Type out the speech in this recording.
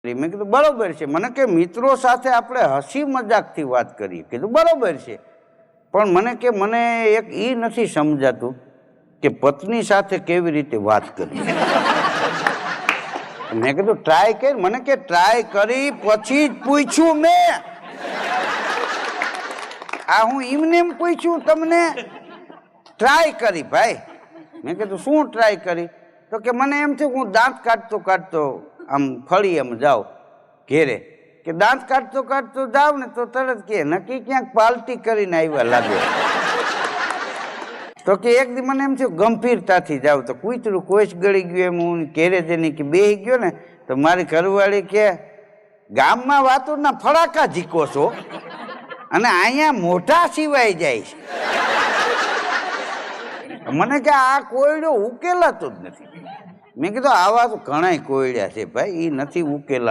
મેં કીધું બરોબર છે. મને કે મિત્રો સાથે આપણે હસી મજાકથી વાત કરીએ. કીધું બરોબર છે, પણ મને એક એ નથી સમજાતું કે પત્ની સાથે કેવી રીતે વાત કરવી. મેં કીધું ટ્રાય કર. મને કે ટ્રાય કરી પછી જ પૂછ્યું મેં. આ હું એમને પૂછ્યું તમને? ટ્રાય કરી ભાઈ. મેં કીધું શું ટ્રાય કરી? તો કે મને એમ થયું હું દાંત કાઢતો આમ ફળી એમ જાઉં ઘેરે, કે દાંત કાઢતો જાવ ને તો તરત કે નક્કી ક્યાંક પાલટી કરીને આવ્યા લાગે. તો કે એક દી મને એમ થયું ગંભીરતાથી જાવ તો કૂતરું કોઈશ ગળી ગયું એમ હું ઘેરે જઈને કે બેહી ગયો ને તો મારી ઘરવાળી કે ગામમાં વાતોના ફડાકા ઝીકો છો અને અહીંયા મોઢા સિવાય જાય છે. મને કે આ કોયડો ઉકેલાતો જ નથી. મેં કીધું આવા તો ઘણાય કોયડ્યા છે ભાઈ, એ નથી ઉકેલા.